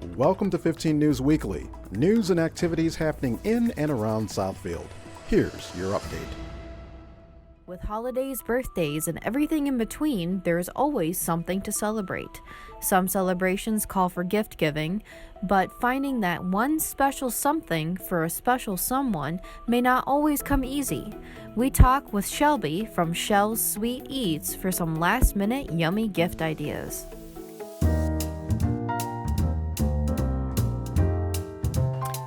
Welcome to 15 News Weekly, news and activities happening in and around Southfield. Here's your update. With holidays, birthdays, and everything in between, there is always something to celebrate. Some celebrations call for gift giving, but finding that one special something for a special someone may not always come easy. We talk with Shelby from Shell's Sweet Eats for some last-minute yummy gift ideas.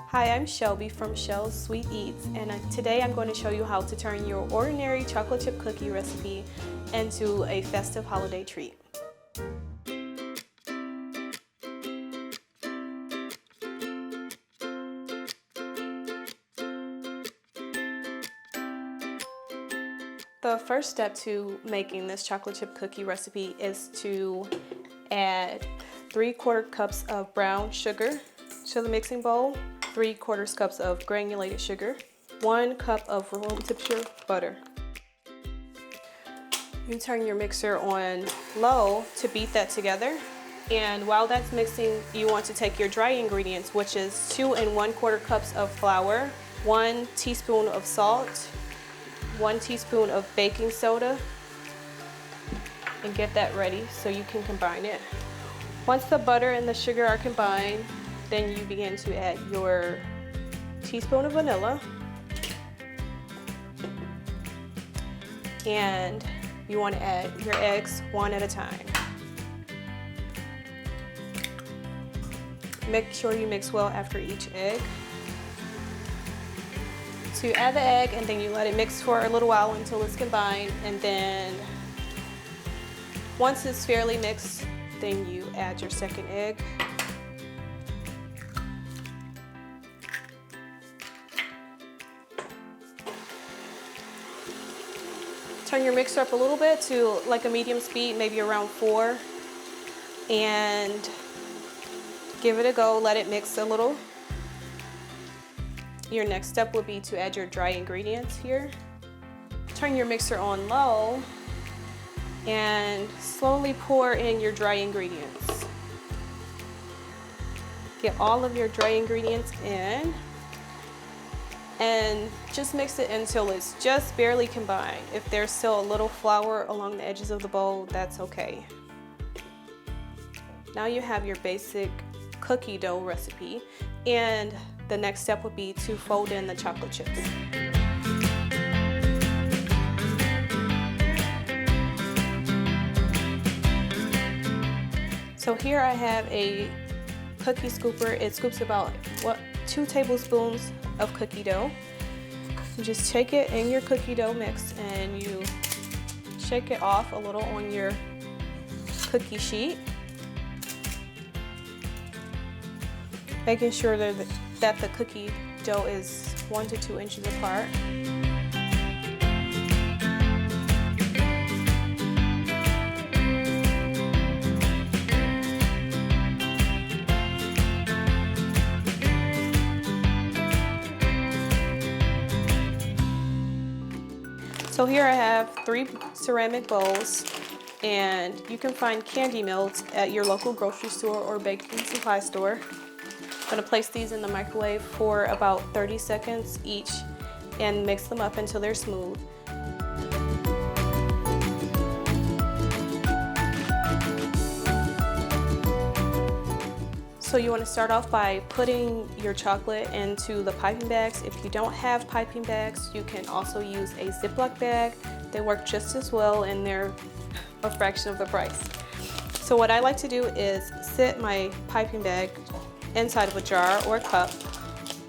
Hi, I'm Shelby from Shell's Sweet Eats, and today I'm going to show you how to turn your ordinary chocolate chip cookie recipe into a festive holiday treat. The first step to making this chocolate chip cookie recipe is to add 3/4 cups of brown sugar to the mixing bowl, 3/4 cups of granulated sugar, 1 cup of room temperature butter. You turn your mixer on low to beat that together. And while that's mixing, you want to take your dry ingredients, which is 2 1/4 cups of flour, 1 teaspoon of salt, 1 teaspoon of baking soda, and get that ready so you can combine it. Once the butter and the sugar are combined, then you begin to add your teaspoon of vanilla, and you want to add your eggs one at a time. Make sure you mix well after each egg. So you add the egg and then you let it mix for a little while until it's combined, and then once it's fairly mixed, then you add your second egg. Turn your mixer up a little bit to like a medium speed, maybe around 4, and give it a go, let it mix a little. Your next step would be to add your dry ingredients here. Turn your mixer on low and slowly pour in your dry ingredients. Get all of your dry ingredients in and just mix it until it's just barely combined. If there's still a little flour along the edges of the bowl, that's okay. Now you have your basic cookie dough recipe, and the next step would be to fold in the chocolate chips. So here I have a cookie scooper. It scoops about 2 tablespoons of cookie dough. You just take it in your cookie dough mix and you shake it off a little on your cookie sheet, making sure that the cookie dough is 1 to 2 inches apart. So here I have 3 ceramic bowls, and you can find candy melts at your local grocery store or baking supply store. I'm going to place these in the microwave for about 30 seconds each and mix them up until they're smooth. So you want to start off by putting your chocolate into the piping bags. If you don't have piping bags, you can also use a Ziploc bag. They work just as well and they're a fraction of the price. So what I like to do is sit my piping bag inside of a jar or a cup,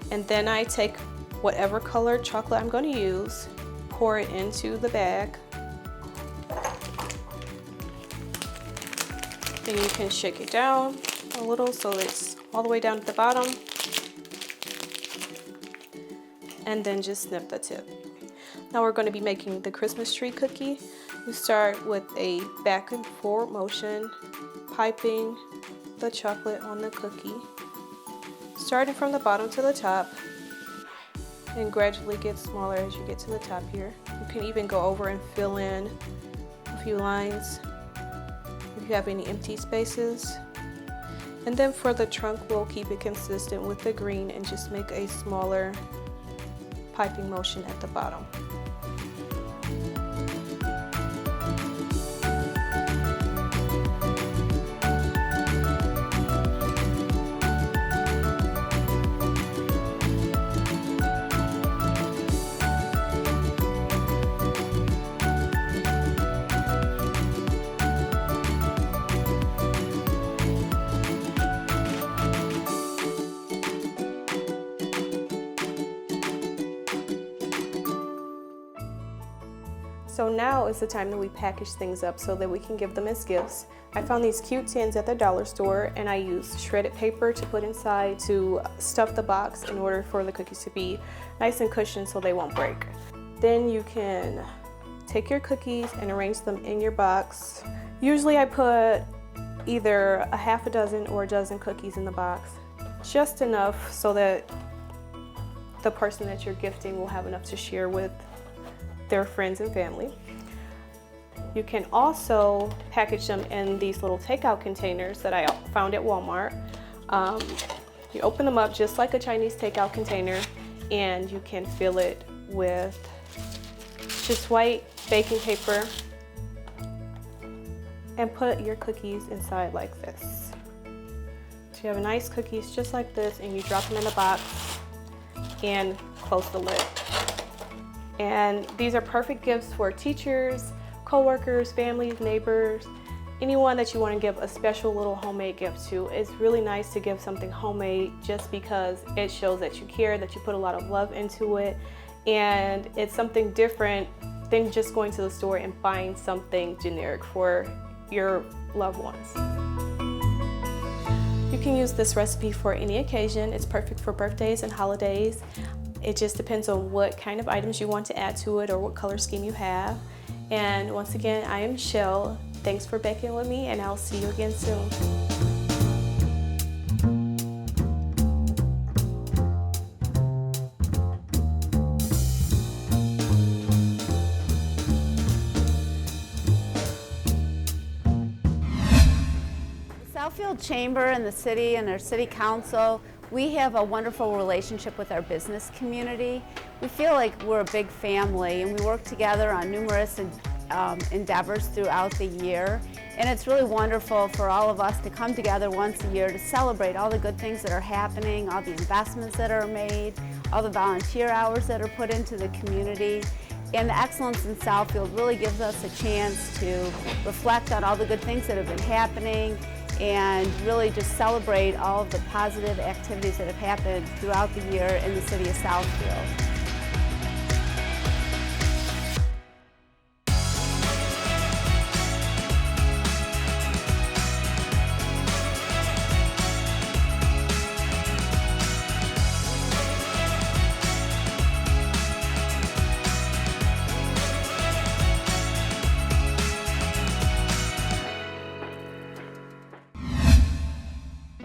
and then I take whatever colored chocolate I'm going to use, pour it into the bag. Then you can shake it down a little so it's all the way down at the bottom, and then just snip the tip. Now we're going to be making the Christmas tree cookie. You start with a back and forward motion, piping the chocolate on the cookie, starting from the bottom to the top, and gradually get smaller as you get to the top here. You can even go over and fill in a few lines if you have any empty spaces. And then for the trunk, we'll keep it consistent with the green and just make a smaller piping motion at the bottom. So now is the time that we package things up so that we can give them as gifts. I found these cute tins at the dollar store, and I used shredded paper to put inside to stuff the box in order for the cookies to be nice and cushioned so they won't break. Then you can take your cookies and arrange them in your box. Usually I put either a half a dozen or a dozen cookies in the box, just enough so that the person that you're gifting will have enough to share with their friends and family. You can also package them in these little takeout containers that I found at Walmart. You open them up just like a Chinese takeout container, and you can fill it with just white baking paper and put your cookies inside like this. So you have nice cookies just like this, and you drop them in the box and close the lid. And these are perfect gifts for teachers, co-workers, families, neighbors, anyone that you want to give a special little homemade gift to. It's really nice to give something homemade just because it shows that you care, that you put a lot of love into it, and it's something different than just going to the store and buying something generic for your loved ones. You can use this recipe for any occasion. It's perfect for birthdays and holidays. It just depends on what kind of items you want to add to it or what color scheme you have. And once again, I am Michelle. Thanks for baking with me, and I'll see you again soon. Southfield Chamber and the city and our city council, we have a wonderful relationship with our business community. We feel like we're a big family, and we work together on numerous endeavors throughout the year. And it's really wonderful for all of us to come together once a year to celebrate all the good things that are happening, all the investments that are made, all the volunteer hours that are put into the community. And the Excellence in Southfield really gives us a chance to reflect on all the good things that have been happening and really just celebrate all of the positive activities that have happened throughout the year in the city of Southfield.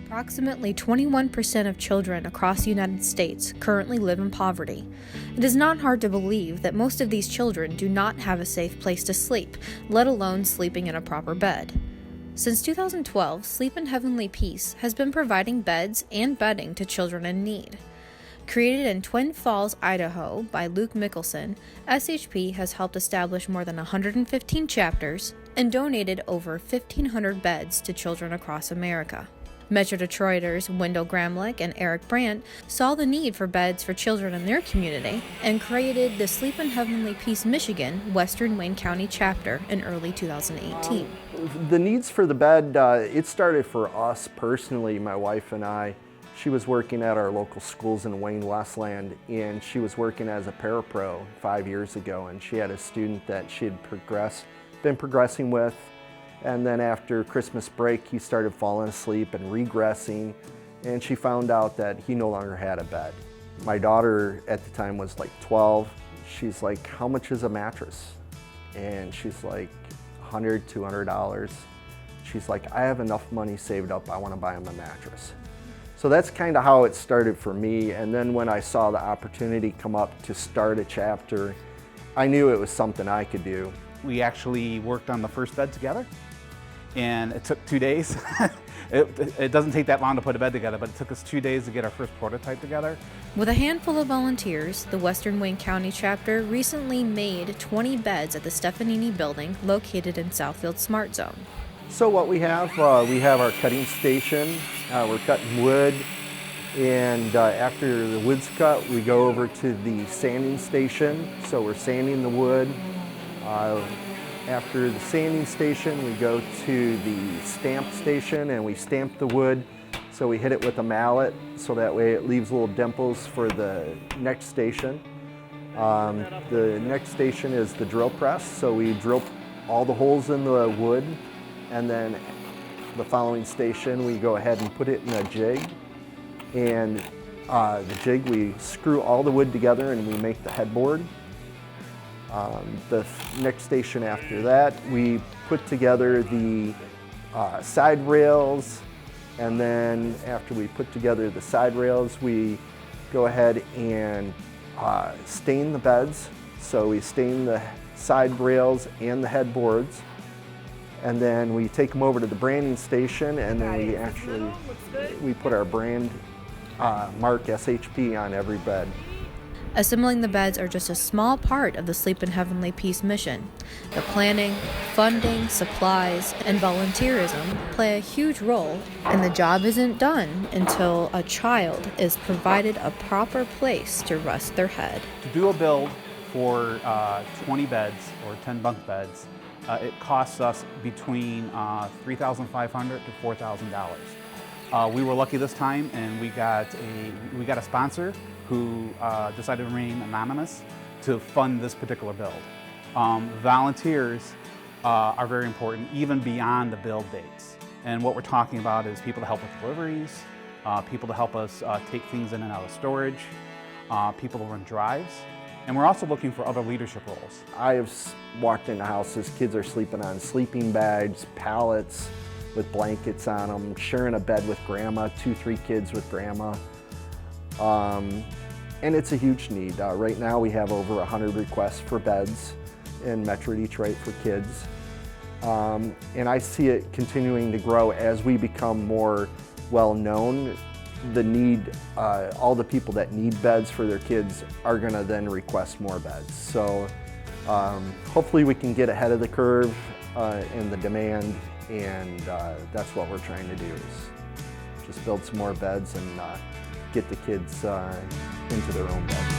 Approximately 21% of children across the United States currently live in poverty. It is not hard to believe that most of these children do not have a safe place to sleep, let alone sleeping in a proper bed. Since 2012, Sleep in Heavenly Peace has been providing beds and bedding to children in need. Created in Twin Falls, Idaho by Luke Mickelson, SHP has helped establish more than 115 chapters and donated over 1,500 beds to children across America. Metro Detroiters Wendell Gramlich and Eric Brandt saw the need for beds for children in their community and created the Sleep in Heavenly Peace Michigan Western Wayne County chapter in early 2018. The needs for the bed, it started for us personally, my wife and I. She was working at our local schools in Wayne Westland, and she was working as a parapro 5 years ago, and she had a student that she had been progressing with. And then after Christmas break, he started falling asleep and regressing, and she found out that he no longer had a bed. My daughter at the time was like 12. She's like, how much is a mattress? And she's like, $100, $200. She's like, I have enough money saved up, I want to buy him a mattress. So that's kind of how it started for me. And then when I saw the opportunity come up to start a chapter, I knew it was something I could do. We actually worked on the first bed together, and it took 2 days It doesn't take that long to put a bed together, but it took us 2 days to get our first prototype together. With a handful of volunteers, the Western Wayne County chapter recently made 20 beds at the Stefanini building located in Southfield Smart Zone. So what we have our cutting station. We're cutting wood, and after the wood's cut, we go over to the sanding station. So we're sanding the wood. After the sanding station, we go to the stamp station and we stamp the wood. So we hit it with a mallet so that way it leaves little dimples for the next station. The next station is the drill press. So we drill all the holes in the wood, and then the following station we go ahead and put it in a jig. And the jig, we screw all the wood together and we make the headboard. The next station after that, we put together the side rails, and then after we put together the side rails, we go ahead and stain the beds. So we stain the side rails and the headboards, and then we take them over to the branding station, and then we put our brand mark SHP on every bed. Assembling the beds are just a small part of the Sleep in Heavenly Peace mission. The planning, funding, supplies, and volunteerism play a huge role, and the job isn't done until a child is provided a proper place to rest their head. To do a build for 20 beds or 10 bunk beds, it costs us between $3,500 to $4,000. We were lucky this time, and we got a sponsor who decided to remain anonymous to fund this particular build. Volunteers are very important, even beyond the build dates. And what we're talking about is people to help with deliveries, people to help us take things in and out of storage, people to run drives, and we're also looking for other leadership roles. I have walked into houses, kids are sleeping on sleeping bags, pallets with blankets on them, sharing a bed with grandma, 2-3 kids with grandma. And it's a huge need. Right now we have over 100 requests for beds in Metro Detroit for kids. And I see it continuing to grow as we become more well-known. The need, all the people that need beds for their kids are gonna then request more beds. So hopefully we can get ahead of the curve in the demand, and that's what we're trying to do, is just build some more beds and get the kids into their own beds.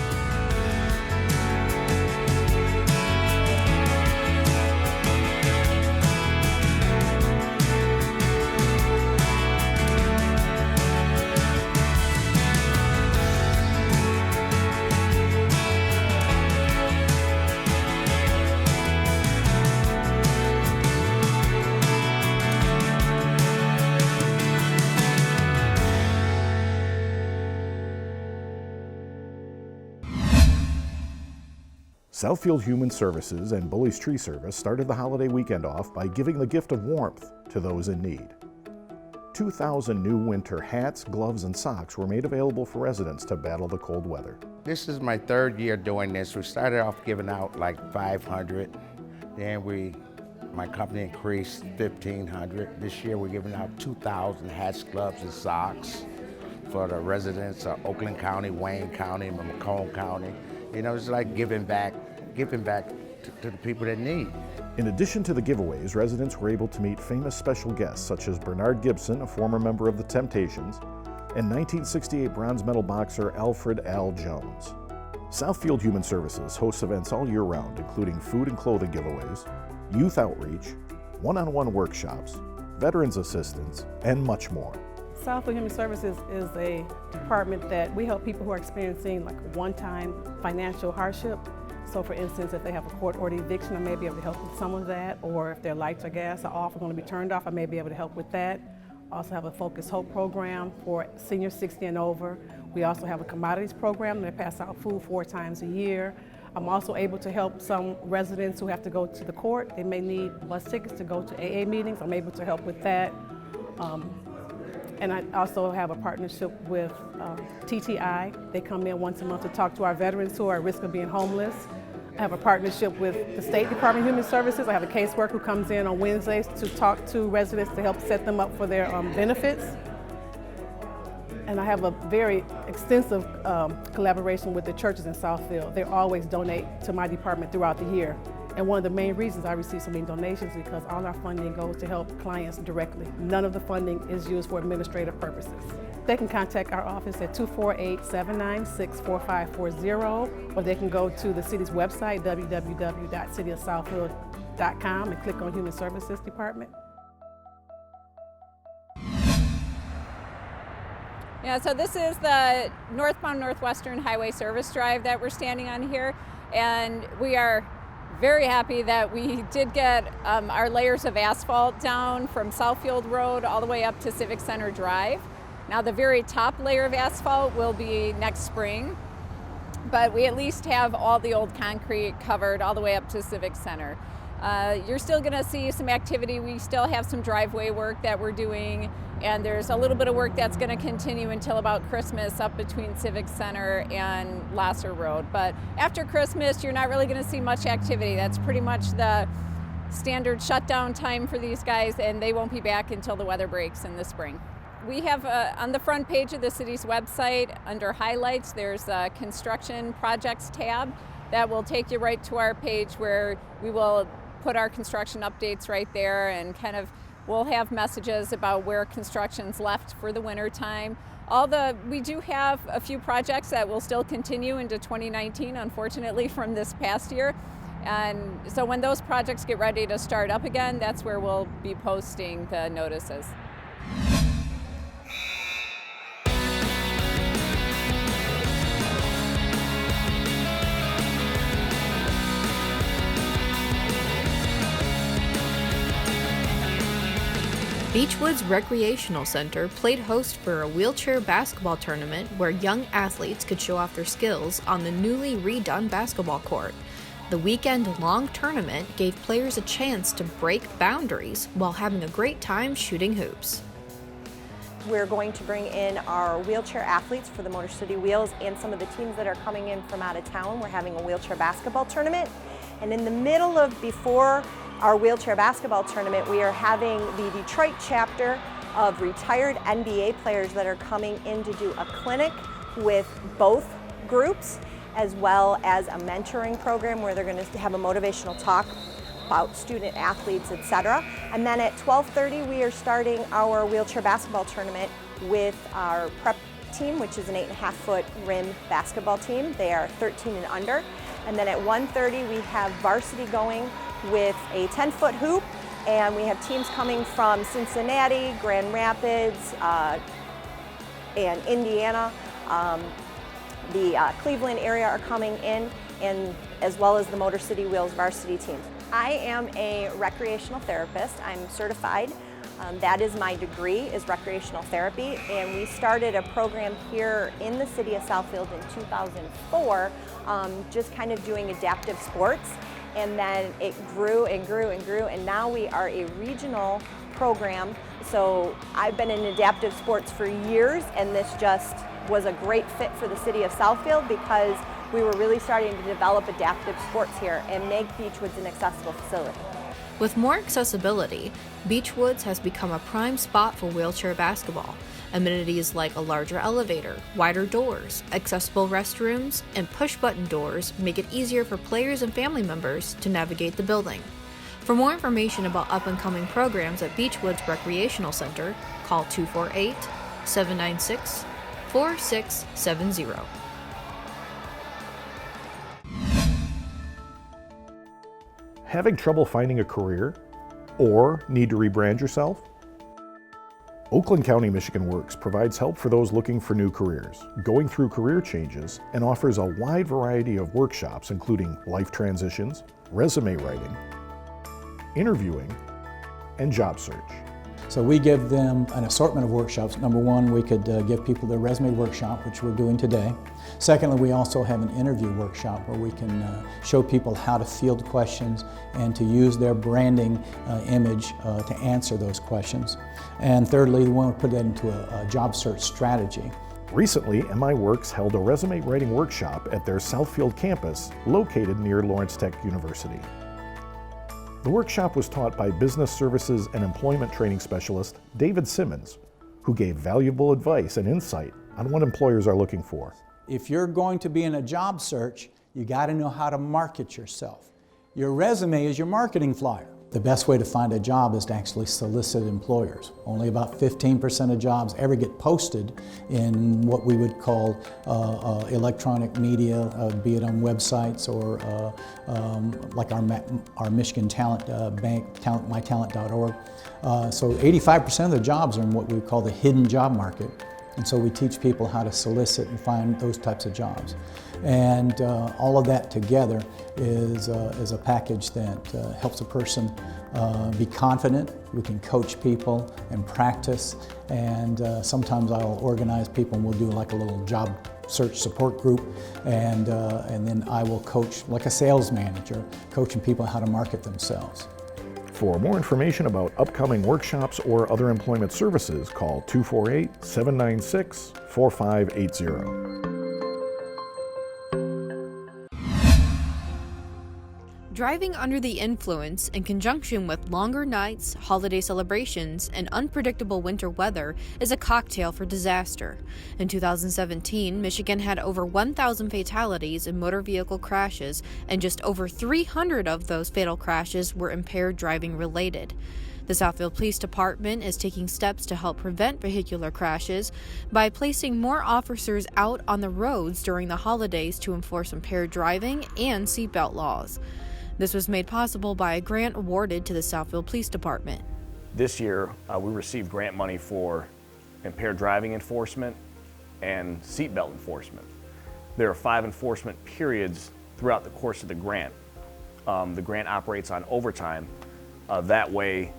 Southfield Human Services and Bully's Tree Service started the holiday weekend off by giving the gift of warmth to those in need. 2,000 new winter hats, gloves, and socks were made available for residents to battle the cold weather. This is my 3rd year doing this. We started off giving out like 500, then my company increased 1,500. This year we're giving out 2,000 hats, gloves, and socks for the residents of Oakland County, Wayne County, and Macomb County. You know, it's like giving back to the people that need. In addition to the giveaways, residents were able to meet famous special guests such as Bernard Gibson, a former member of the Temptations, and 1968 bronze medal boxer Alfred Al Jones. Southfield Human Services hosts events all year round, including food and clothing giveaways, youth outreach, one-on-one workshops, veterans assistance, and much more. Southfield Human Services is a department that we help people who are experiencing like one-time financial hardship. So for instance, if they have a court-ordered eviction, I may be able to help with some of that, or if their lights or gas are off or going to be turned off, I may be able to help with that. Also have a Focus Hope program for seniors 60 and over. We also have a commodities program that pass out food 4 times a year. I'm also able to help some residents who have to go to the court. They may need bus tickets to go to AA meetings. I'm able to help with that. And I also have a partnership with TTI. They come in once a month to talk to our veterans who are at risk of being homeless. I have a partnership with the State Department of Human Services. I have a caseworker who comes in on Wednesdays to talk to residents to help set them up for their benefits. And I have a very extensive collaboration with the churches in Southfield. They always donate to my department throughout the year. And one of the main reasons I receive so many donations is because all our funding goes to help clients directly. None of the funding is used for administrative purposes. They can contact our office at 248-796-4540, or they can go to the city's website, www.cityofsouthfield.com, and click on Human Services Department. Yeah, so this is the northbound Northwestern Highway Service Drive that we're standing on here, and we are very happy that we did get our layers of asphalt down from Southfield Road all the way up to Civic Center Drive. Now the very top layer of asphalt will be next spring, but we at least have all the old concrete covered all the way up to Civic Center. You're still going to see some activity. We still have some driveway work that we're doing, and there's a little bit of work that's going to continue until about Christmas up between Civic Center and Lasser Road. But after Christmas, you're not really going to see much activity. That's pretty much the standard shutdown time for these guys, and they won't be back until the weather breaks in the spring. We have on the front page of the city's website, under highlights, there's a construction projects tab that will take you right to our page where we will put our construction updates right there, and kind of we'll have messages about where construction's left for the winter time. We do have a few projects that will still continue into 2019, unfortunately, from this past year. And so when those projects get ready to start up again, that's where we'll be posting the notices. Beechwoods Recreational Center played host for a wheelchair basketball tournament where young athletes could show off their skills on the newly redone basketball court. The weekend-long tournament gave players a chance to break boundaries while having a great time shooting hoops. We're going to bring in our wheelchair athletes for the Motor City Wheels and some of the teams that are coming in from out of town. We're having a wheelchair basketball tournament. And in the middle of before our wheelchair basketball tournament, we are having the Detroit chapter of retired NBA players that are coming in to do a clinic with both groups, as well as a mentoring program where they're going to have a motivational talk about student athletes, etc. And then at 12:30, we are starting our wheelchair basketball tournament with our prep team, which is an 8.5-foot rim basketball team. They are 13 and under. And then at 1:30, we have varsity going with a 10-foot hoop, and we have teams coming from Cincinnati, Grand Rapids, and Indiana. The Cleveland area are coming in, and as well as the Motor City Wheels varsity teams. I am a recreational therapist. I'm certified. That is my degree, is recreational therapy, and we started a program here in the city of Southfield in 2004, just kind of doing adaptive sports. And then it grew and grew and grew, and now we are a regional program. So I've been in adaptive sports for years, and this just was a great fit for the city of Southfield because we were really starting to develop adaptive sports here and make Beechwoods an accessible facility. With more accessibility, Beechwoods has become a prime spot for wheelchair basketball. Amenities like a larger elevator, wider doors, accessible restrooms, and push-button doors make it easier for players and family members to navigate the building. For more information about up-and-coming programs at Beechwoods Recreational Center, call 248-796-4670. Having trouble finding a career? Or need to rebrand yourself? Oakland County Michigan Works provides help for those looking for new careers, going through career changes, and offers a wide variety of workshops including life transitions, resume writing, interviewing, and job search. So we give them an assortment of workshops. Number one, we could give people their resume workshop, which we're doing today. Secondly, we also have an interview workshop where we can show people how to field questions and to use their branding image to answer those questions. And thirdly, we want to put that into a job search strategy. Recently, MI Works held a resume writing workshop at their Southfield campus, located near Lawrence Tech University. The workshop was taught by Business Services and Employment Training Specialist David Simmons, who gave valuable advice and insight on what employers are looking for. If you're going to be in a job search, you got to know how to market yourself. Your resume is your marketing flyer. The best way to find a job is to actually solicit employers. Only about 15% of jobs ever get posted in what we would call electronic media, be it on websites or like our Michigan Talent Bank, mytalent.org. So 85% of the jobs are in what we call the hidden job market. And so we teach people how to solicit and find those types of jobs. And all of that together is a package that helps a person be confident. We can coach people and practice. And sometimes I'll organize people and we'll do like a little job search support group. And then I will coach like a sales manager, coaching people how to market themselves. For more information about upcoming workshops or other employment services, call 248-796-4580. Driving under the influence in conjunction with longer nights, holiday celebrations, and unpredictable winter weather is a cocktail for disaster. In 2017, Michigan had over 1,000 fatalities in motor vehicle crashes, and just over 300 of those fatal crashes were impaired driving related. The Southfield Police Department is taking steps to help prevent vehicular crashes by placing more officers out on the roads during the holidays to enforce impaired driving and seatbelt laws. This was made possible by a grant awarded to the Southfield Police Department. This year, we received grant money for impaired driving enforcement and seatbelt enforcement. There are 5 enforcement periods throughout the course of the grant. The grant operates on overtime. That way,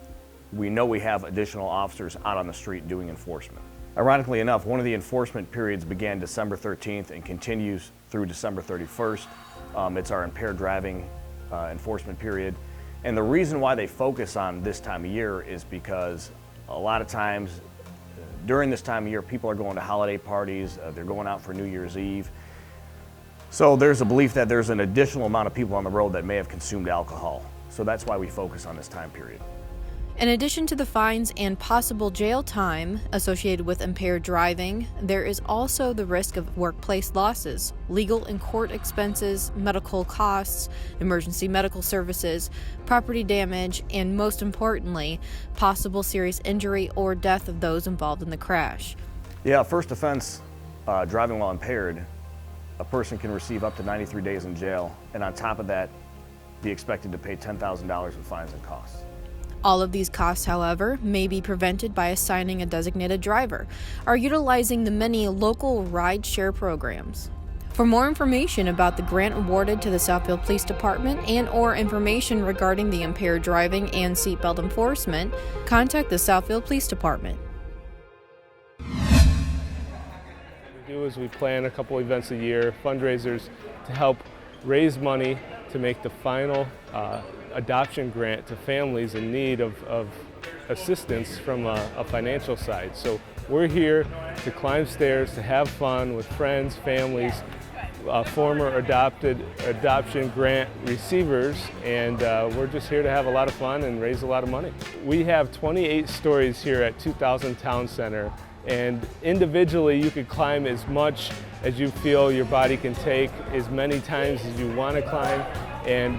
we know we have additional officers out on the street doing enforcement. Ironically enough, one of the enforcement periods began December 13th and continues through December 31st. It's our impaired driving enforcement period. And the reason why they focus on this time of year is because a lot of times during this time of year, people are going to holiday parties, they're going out for New Year's Eve. So there's a belief that there's an additional amount of people on the road that may have consumed alcohol. So that's why we focus on this time period. In addition to the fines and possible jail time associated with impaired driving, there is also the risk of workplace losses, legal and court expenses, medical costs, emergency medical services, property damage, and most importantly, possible serious injury or death of those involved in the crash. Yeah, first offense, driving while impaired, a person can receive up to 93 days in jail, and on top of that, be expected to pay $10,000 in fines and costs. All of these costs, however, may be prevented by assigning a designated driver or utilizing the many local ride-share programs. For more information about the grant awarded to the Southfield Police Department and/or information regarding the impaired driving and seatbelt enforcement, contact the Southfield Police Department. What we do is we plan a couple events a year, fundraisers, to help raise money to make the final adoption grant to families in need of assistance from a financial side. So we're here to climb stairs, to have fun with friends, families, former adoption grant receivers, and we're just here to have a lot of fun and raise a lot of money. We have 28 stories here at 2000 Town Center, and individually you could climb as much as you feel your body can take, as many times as you want to climb.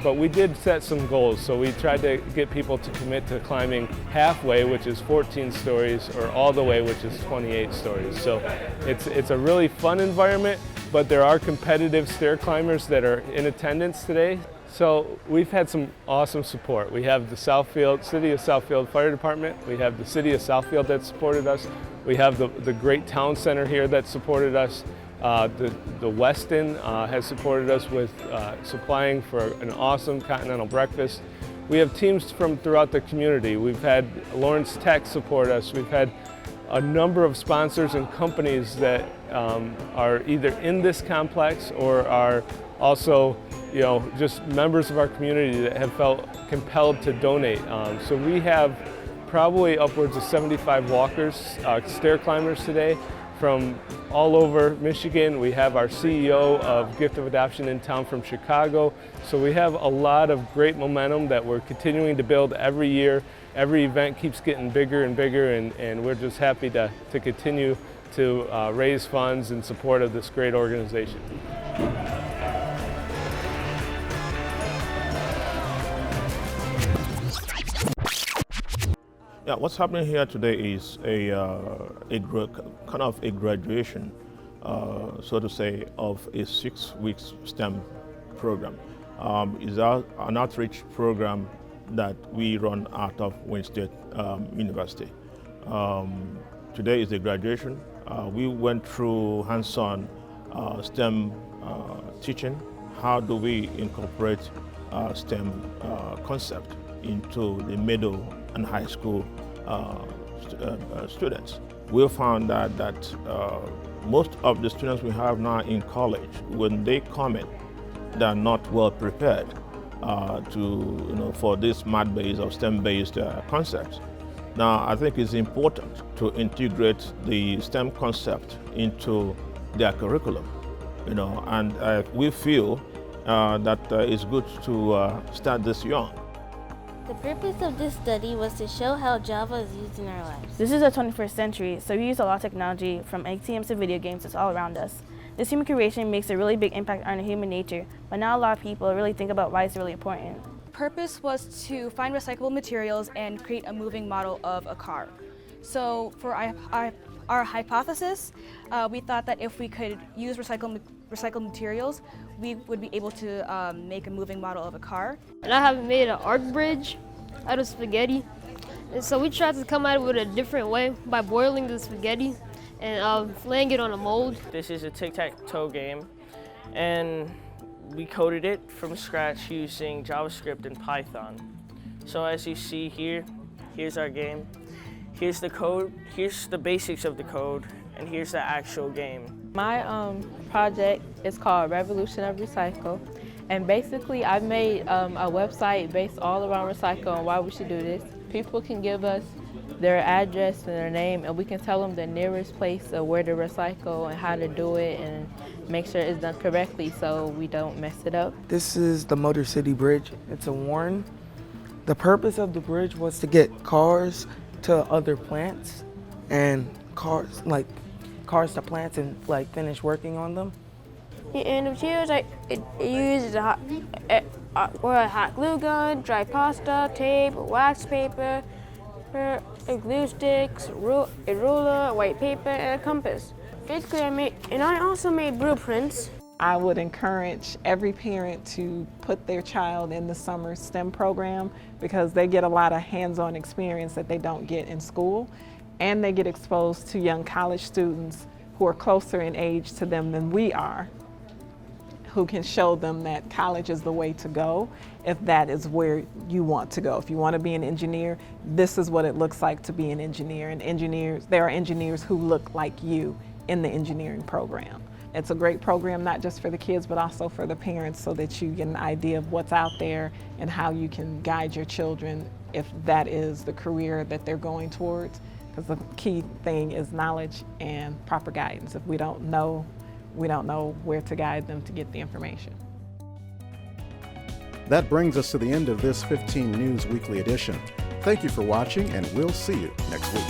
But we did set some goals, so we tried to get people to commit to climbing halfway, which is 14 stories, or all the way, which is 28 stories. So it's a really fun environment, but there are competitive stair climbers that are in attendance today. So we've had some awesome support. We have the City of Southfield Fire Department. We have the City of Southfield that supported us. We have the great town center here that supported us. The Westin has supported us with supplying for an awesome continental breakfast. We have teams from throughout the community. We've had Lawrence Tech support us. We've had a number of sponsors and companies that are either in this complex or are also, just members of our community that have felt compelled to donate. So we have probably upwards of 75 walkers, stair climbers today, from all over Michigan. We have our CEO of Gift of Adoption in town from Chicago. So we have a lot of great momentum that we're continuing to build every year. Every event keeps getting bigger and bigger, and we're just happy to continue to raise funds in support of this great organization. Yeah, what's happening here today is kind of a graduation, so to say, of a 6-week STEM program. It's an outreach program that we run out of Wayne State University. Today is the graduation. We went through hands-on STEM teaching. How do we incorporate STEM concept into the middle and high school students? We found that most of the students we have now in college, when they come in, they're not well prepared for this math-based or STEM-based concepts. Now, I think it's important to integrate the STEM concept into their curriculum, and we feel that it's good to start this young. The purpose of this study was to show how Java is used in our lives. This is the 21st century, so we use a lot of technology, from ATMs to video games, that's all around us. This human creation makes a really big impact on human nature, but not a lot of people really think about why it's really important. Purpose was to find recyclable materials and create a moving model of a car. So for our hypothesis, we thought that if we could use recycled materials, we would be able to make a moving model of a car. And I have made an arc bridge out of spaghetti. And so we tried to come at it with a different way by boiling the spaghetti and laying it on a mold. This is a tic-tac-toe game, and we coded it from scratch using JavaScript and Python. So as you see here, here's our game. Here's the code, here's the basics of the code, and here's the actual game. My project is called Revolution of Recycle, and basically I've made a website based all around recycle and why we should do this. People can give us their address and their name, and we can tell them the nearest place of where to recycle and how to do it and make sure it's done correctly so we don't mess it up. This is the Motor City Bridge. It's a Warren. The purpose of the bridge was to get cars to other plants and cars to plants and finish working on them. And the materials it uses a hot glue gun, dry pasta, tape, wax paper, a glue sticks, a ruler, white paper, and a compass. Basically, I also made blueprints. I would encourage every parent to put their child in the summer STEM program because they get a lot of hands-on experience that they don't get in school, and they get exposed to young college students who are closer in age to them than we are, who can show them that college is the way to go if that is where you want to go. If you want to be an engineer, this is what it looks like to be an engineer. And there are engineers who look like you in the engineering program. It's a great program, not just for the kids, but also for the parents, so that you get an idea of what's out there and how you can guide your children if that is the career that they're going towards. Because the key thing is knowledge and proper guidance. If we don't know where to guide them to get the information. That brings us to the end of this 15 News Weekly edition. Thank you for watching, and we'll see you next week.